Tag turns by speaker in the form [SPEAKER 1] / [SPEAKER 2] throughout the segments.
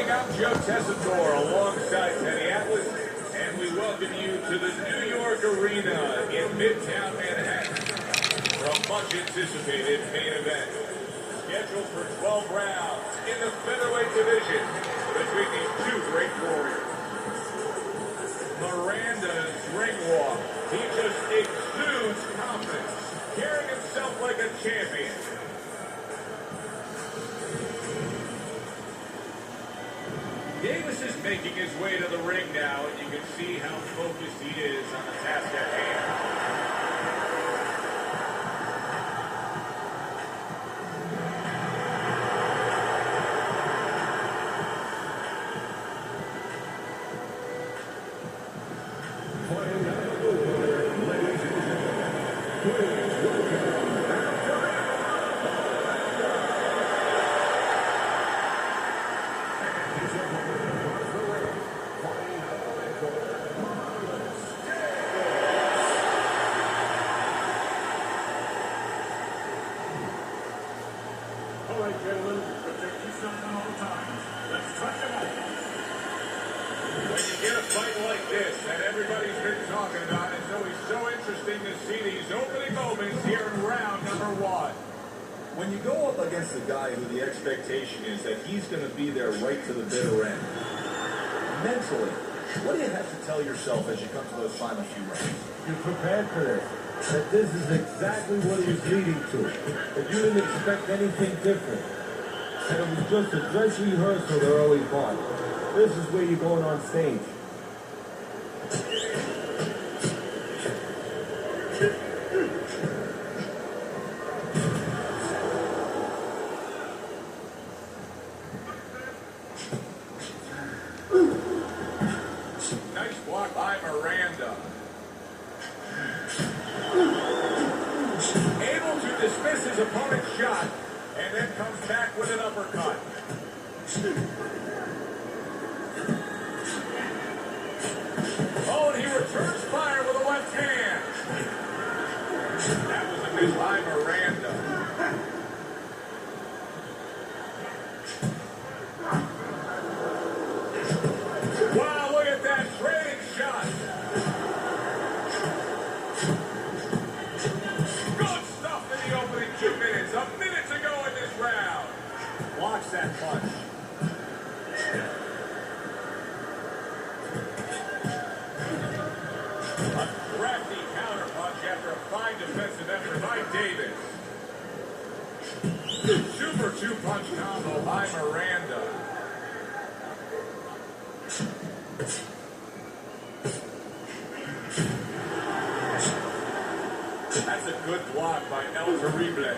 [SPEAKER 1] I'm Joe Tessitore alongside Teddy Atlas, and we welcome you to the New York Arena in Midtown Manhattan for a much-anticipated main event. Scheduled for 12 rounds in the featherweight division between these two great warriors. Miranda's ring walk, he just exudes confidence, carrying himself like a champion. Davis is making his way to the ring now, and you can see how focused he is on the task at hand.
[SPEAKER 2] When you go up against a guy who the expectation is that he's going to be there right to the bitter end, mentally, what do you have to tell yourself as you come to those final few rounds?
[SPEAKER 3] You're prepared for this. That this is exactly what he was leading to. That you didn't expect anything different. And it was just a dress rehearsal the early part. This is where you're going on stage.
[SPEAKER 1] Nice block by Miranda. Able to dismiss his opponent's shot, and then comes back with an uppercut. Oh, and he returns fire with a left hand. That was a miss by Miranda. Wow, look at that trading shot. Good stuff in the opening 2 minutes. A minute to go in this round.
[SPEAKER 2] Blocks that punch.
[SPEAKER 1] A crafty counter punch after a fine defensive effort by Davis. Super two-punch combo by Miranda. That's a good block by El Terrible.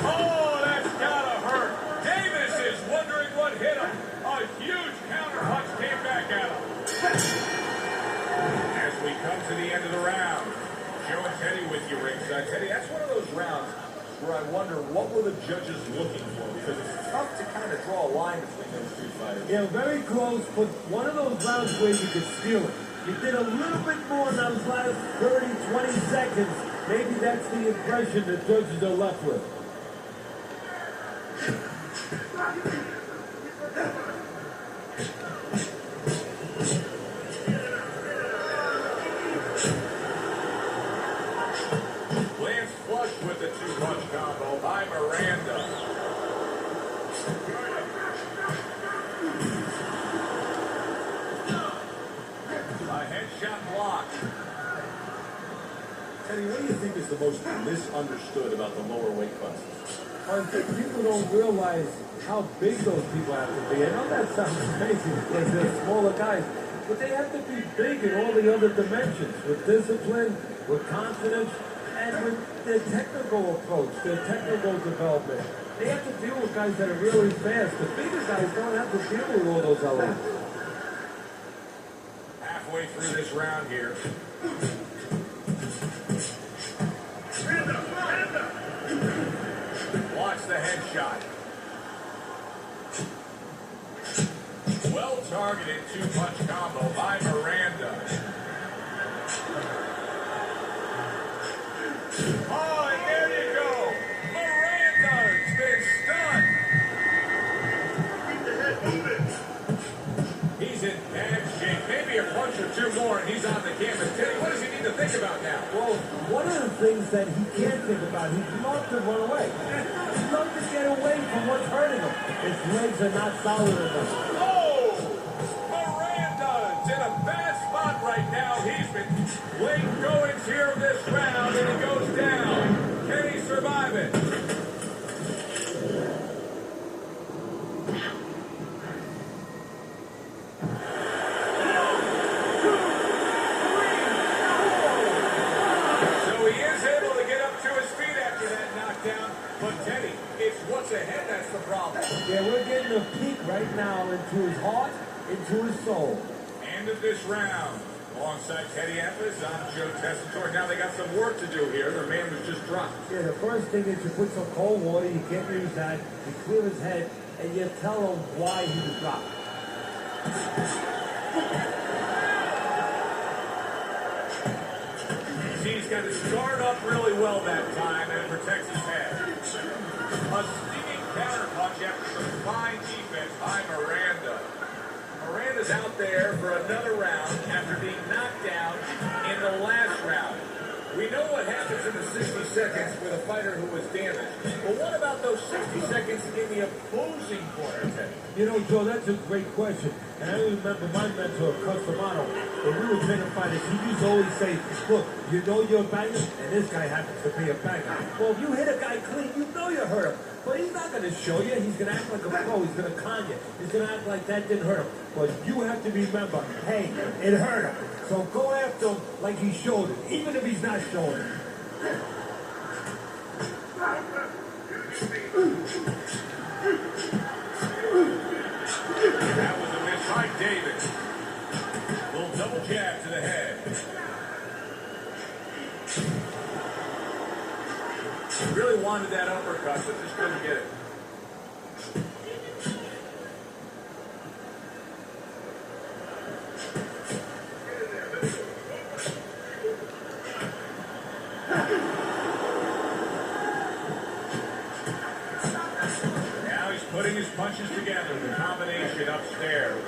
[SPEAKER 1] Oh, that's gotta hurt. Davis is wondering what hit him. A huge counter punch came back at him. As we come to the end of the round, Joe and Teddy with you ringside. Teddy, that's one of those rounds where I wonder what were the judges looking for, because it's tough to kind of draw a line between those two fighters.
[SPEAKER 3] Yeah, very close, but one of those rounds where you could steal it. You did a little bit more in those last 30, 20 seconds. Maybe that's the impression the judges are left with.
[SPEAKER 1] Lance flush with the two-punch combo by Miranda. A headshot block.
[SPEAKER 2] Teddy, what do you think is the most misunderstood about the lower weight classes?
[SPEAKER 3] I think people don't realize how big those people have to be. I know that sounds crazy because they're smaller guys, but they have to be big in all the other dimensions, with discipline, with confidence, and with their technical approach, their technical development. They have to deal with guys that are really fast. The bigger guys don't have to deal with all those elements.
[SPEAKER 1] Halfway through this round here. Watch the headshot. Well-targeted two-punch combo by Miranda. Oh, and there you go. Miranda's been stunned.
[SPEAKER 3] things that he can't think about. He'd love to run away. He'd love to get away from what's hurting him. His legs are not solid enough.
[SPEAKER 1] Oh! Miranda's in a bad spot right now. He's been late goings here in this round, and he goes down. Can he survive it?
[SPEAKER 3] Yeah, we're getting a peek right now into his heart, into his soul.
[SPEAKER 1] End of this round. Alongside Teddy Atlas, I'm Joe Tessitore. Now they got some work to do here. Their man was just dropped.
[SPEAKER 3] Yeah, the first thing is you put some cold water, you can't use that, you clear his head, and you tell him why he was dropped.
[SPEAKER 1] He's got his guard up really well that time, and it protects his head. A stinging counterpunch after some fine defense by Miranda. Miranda's out there for another round after being knocked down in the last round. We know what happens in the 60 seconds with a fighter who was damaged. But what about those 60 seconds in the opposing corner, Teddy?
[SPEAKER 3] You know, Joe, that's a great question. And I remember my mentor, Customato, when we were training fighters, he used to always say, look, you know you're a banger, and this guy happens to be a banger. Well, if you hit a guy clean, you know you hurt him. But he's not going to show you. He's going to act like a pro. He's going to con you. He's going to act like that didn't hurt him. But you have to remember, hey, it hurt him. So go after him like he showed it, even if he's not showing it.
[SPEAKER 1] That was a miss by David. Little double jab to the head. Really wanted that uppercut, but just couldn't get it. Now he's putting his punches together, the combination upstairs.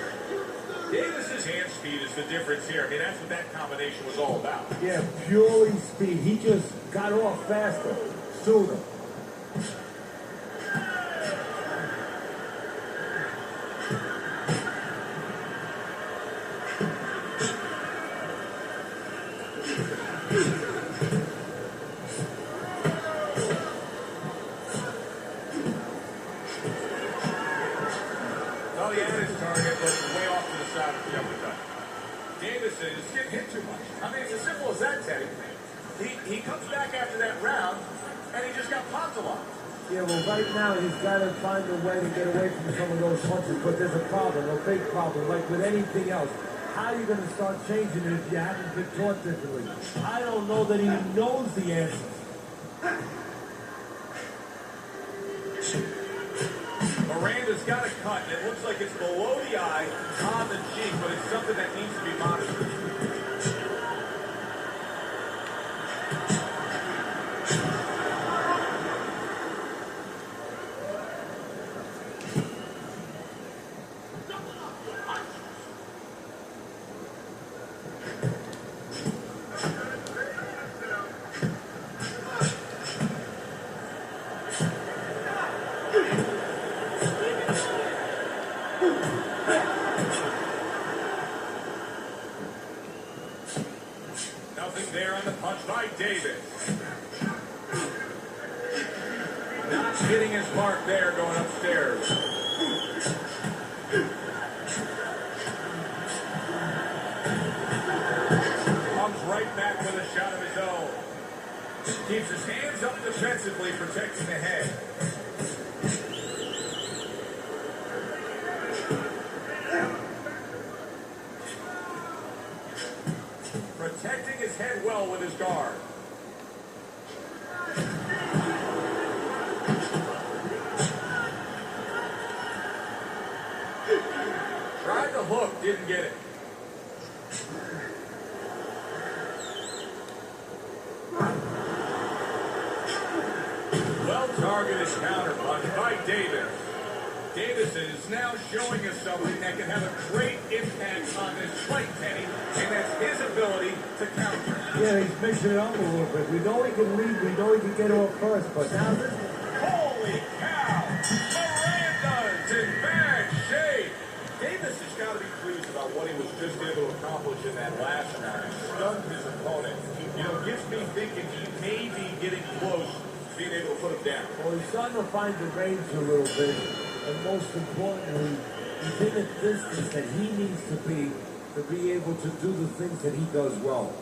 [SPEAKER 1] Davis's hand speed is the difference here. I mean, that's what that combination was all about.
[SPEAKER 3] Yeah, purely speed. He just got off faster, sooner.
[SPEAKER 1] Well, he had his target, but way off to the side of the uppercut. Davis is getting hit too much. I mean, it's as simple as that, Teddy. He comes back after that round, and he just got popped a lot.
[SPEAKER 3] Yeah, well, right now he's got to find a way to get away from some of those punches. But there's a problem, a big problem, like with anything else. How are you going to start changing it if you haven't been taught differently? I don't know that he knows the answers.
[SPEAKER 1] Miranda's got a cut, and it looks like it's below the eye, on the cheek, but it's something that needs to be monitored. Nothing there on the punch by Davis. Not hitting his mark there going upstairs. Comes right back with a shot of his own. Keeps his hands up defensively, protecting the head. Protecting his head well with his guard. Tried the hook, didn't get it. Well targeted counterpunch by Davis. Davis is now showing us something that can have a great impact on this fight, Kenny, and that's his ability to counter.
[SPEAKER 3] Yeah, he's mixing it up a little bit. We know he can lead, we know he can get off first, but now this...
[SPEAKER 1] Holy cow! Miranda's in bad shape!
[SPEAKER 2] Davis has got to be pleased about what he was just able to accomplish in that last round. He stunned his opponent. You know, gets me thinking he may be getting close to being able to put him down.
[SPEAKER 3] Well, he's starting to find the range a little bit. And most importantly, he's in a distance that he needs to be able to do the things that he does well.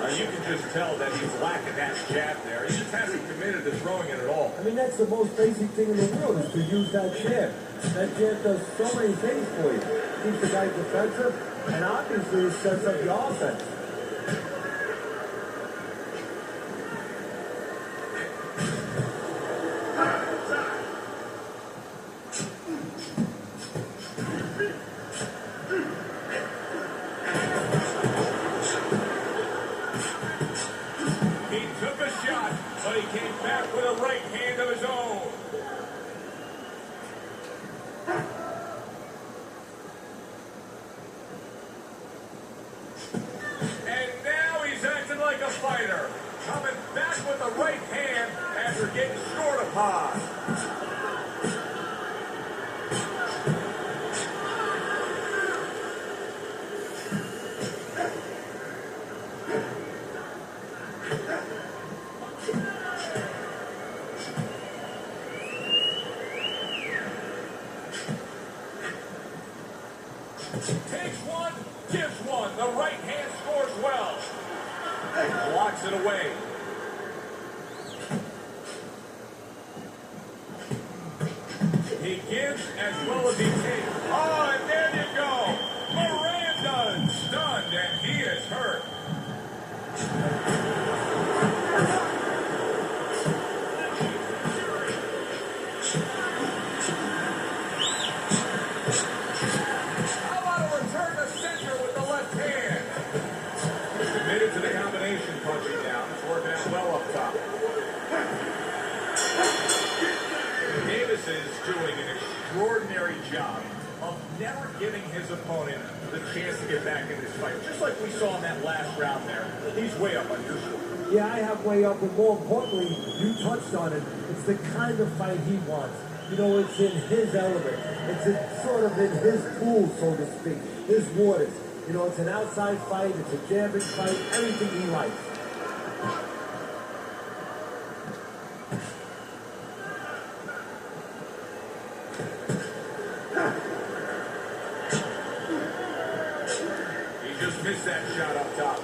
[SPEAKER 2] You can just tell that he's lacking that jab there. He just hasn't committed to throwing it at all.
[SPEAKER 3] I mean, that's the most basic thing in the world, is to use that jab. That jab does so many things for you. Keeps the guy defensive, and obviously it sets up the offense.
[SPEAKER 1] Takes one, gives one. The right hand scores well. Blocks it away. He gives as well as he takes. Oh, and there you go. Miranda stunned, and he is hurt.
[SPEAKER 2] Doing an extraordinary job of never giving his opponent the chance to get back in this fight. Just like we saw in that last round there. He's way up on your score.
[SPEAKER 3] Yeah, I have way up, and more importantly, you touched on it. It's the kind of fight he wants. You know, it's in his element. It's sort of in his pool, so to speak, his waters. You know, it's an outside fight, it's a jabbing fight, everything he likes.
[SPEAKER 2] Missed that shot up top.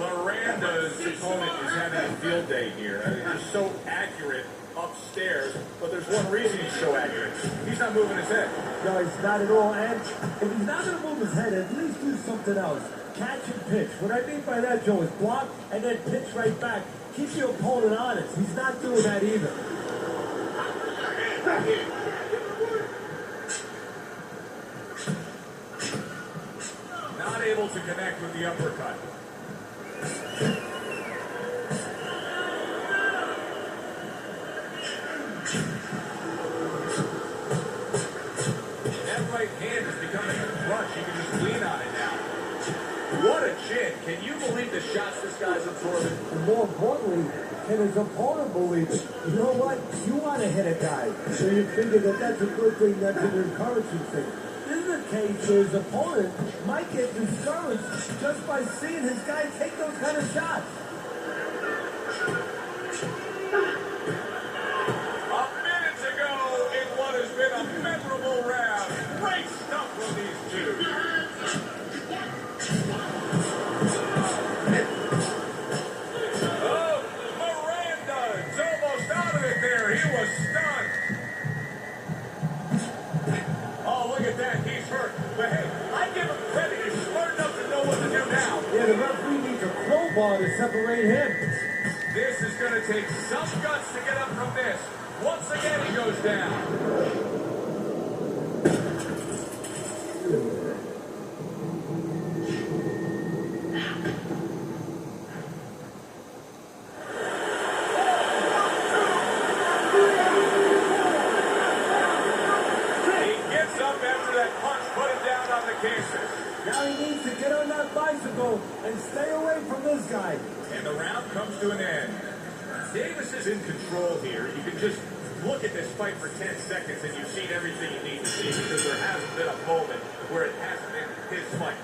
[SPEAKER 2] Miranda's opponent is having a field day here. I mean, he's so accurate upstairs, but there's one reason he's so accurate. He's not moving his head.
[SPEAKER 3] No, he's not at all. And if he's not going to move his head, at least do something else. Catch and pitch. What I mean by that, Joe, is block and then pitch right back. Keep your opponent honest. He's not doing that either.
[SPEAKER 2] Not able to connect with the uppercut. That right hand is becoming a crutch. You can just lean on it now. What a chin. Can you believe the shots this guy's absorbing?
[SPEAKER 3] And more importantly, can his opponent believe it? You know what? You want to hit a guy, so you figure that that's a good thing, that's an encouraging thing. This is a case where his opponent might get discouraged just by seeing his guy take those kind of shots.
[SPEAKER 1] A minute ago, in what has been a memorable round. Great stuff from these two. Oh, Miranda's almost out of it there. He was stunned. Oh, look at that. He's hurt. But hey, I give him credit. He's smart enough to know what to do now.
[SPEAKER 3] Yeah, the referee needs a crowbar to separate him.
[SPEAKER 1] This is going to take some guts to get up from this. Once again, he goes down.
[SPEAKER 3] and stay away from this guy.
[SPEAKER 2] And the round comes to an end. Davis is in control here. You can just look at this fight for 10 seconds and you've seen everything you need to see because there hasn't been a moment where it hasn't been his fight.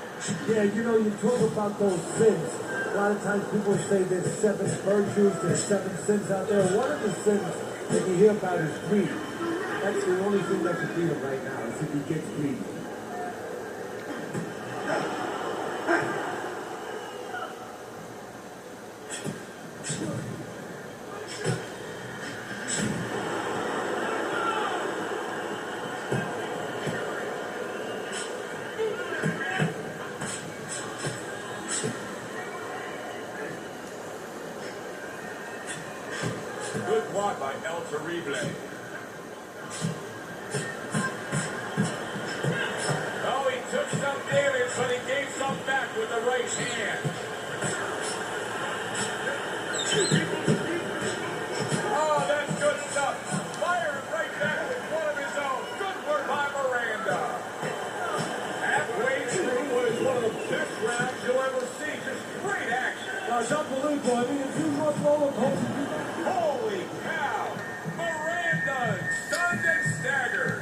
[SPEAKER 3] Yeah, you know, you talk about those sins. A lot of times people say there's 7 virtues, there's 7 sins out there. One of the sins that you hear about is greed. That's the only thing that could beat him right now, is if he gets greedy.
[SPEAKER 2] Good block by El Terrible. Oh, he took some damage, but he gave some back with the right hand. Oh, that's good stuff. Firing right back with one of his own. Good work by Miranda. Halfway through what is one of the best rounds you'll ever see. Just great action.
[SPEAKER 3] It's unbelievable. I mean, if you want roller coasters,
[SPEAKER 2] Holy cow! Miranda stunned and staggered.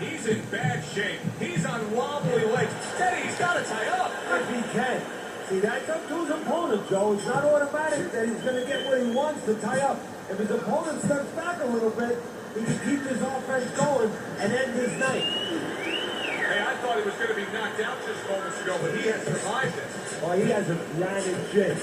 [SPEAKER 2] He's in bad shape. He's on wobbly legs. Steady, he's got to tie up.
[SPEAKER 3] if he can. See, that's up to his opponent, Joe. It's not automatic that he's going to get what he wants to tie up. If his opponent steps back a little bit, he can keep his offense going and end his night.
[SPEAKER 2] Hey, I thought he was going to be knocked out just moments ago, but he has survived this.
[SPEAKER 3] Oh, he has a granite jig.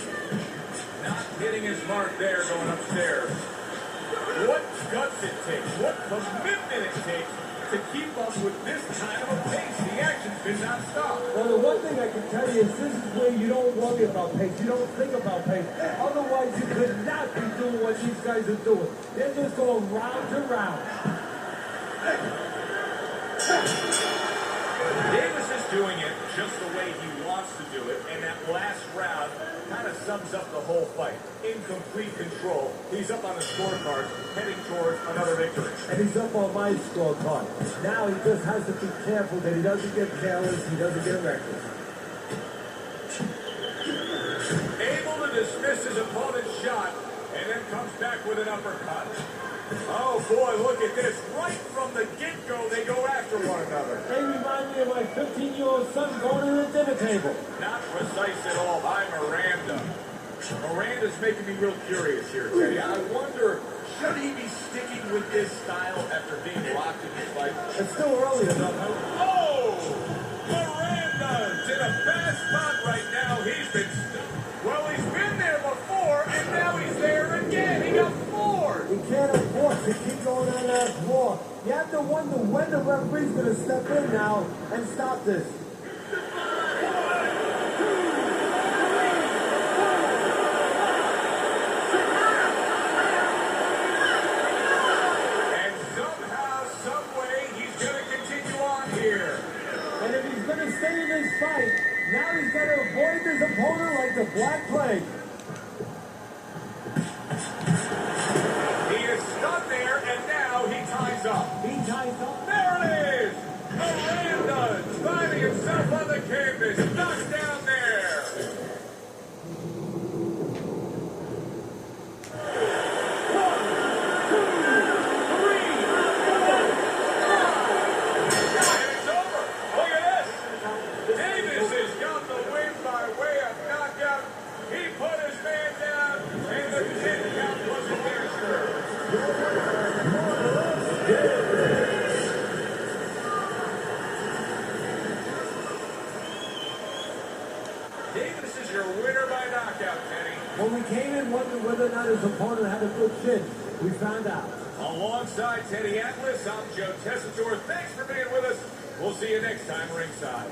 [SPEAKER 2] Not hitting his mark there going upstairs. What guts it takes, what commitment it takes to keep up with this kind of a pace. The action's been non-stop.
[SPEAKER 3] Well, the one thing I can tell you is this is where you don't worry about pace. You don't think about pace. Otherwise, you could not be doing what these guys are doing. They're just going round to round.
[SPEAKER 2] Davis is doing it just the way he wants to do it, and that last round kind of sums up the whole fight. In complete control. He's up on the scorecard, heading towards another victory.
[SPEAKER 3] And he's up on my scorecard. Now he just has to be careful that he doesn't get careless, he doesn't get reckless.
[SPEAKER 2] Able to dismiss his opponent's shot, and then comes back with an uppercut. Oh boy, look at this. Right from the get-go, they go after one another.
[SPEAKER 3] They remind me of my 15-year-old son going to the dinner table.
[SPEAKER 2] Not precise at all by Miranda. Miranda's making me real curious here, Teddy. I wonder, should he be sticking with this style after being locked in this fight?
[SPEAKER 3] It's still early enough.
[SPEAKER 2] Oh! Miranda's in a bad spot right now. He's been been there before, and now he's there again. He got floored.
[SPEAKER 3] He can't afford to keep going on that floor. You have to wonder when the referee's going to step in now and stop this.
[SPEAKER 2] And somehow, some way, he's going to continue on here.
[SPEAKER 3] And if he's going to stay in this fight, now he's got to avoid his opponent like the Black Plague.
[SPEAKER 2] He is stunned there, and now he ties up.
[SPEAKER 3] He ties up.
[SPEAKER 2] There it is! Miranda finding himself on the canvas, knocked down there. One, two, three, four, five. And it's over. Look at this. Davis has got the win by way of knockout. He put his man down, and the 10 count wasn't there, sir. Davis is your winner by knockout, Kenny.
[SPEAKER 3] When we came in wondering whether or not his opponent had a good chin, we found out.
[SPEAKER 2] Alongside Teddy Atlas, I'm Joe Tessitore. Thanks for being with us. We'll see you next time ringside.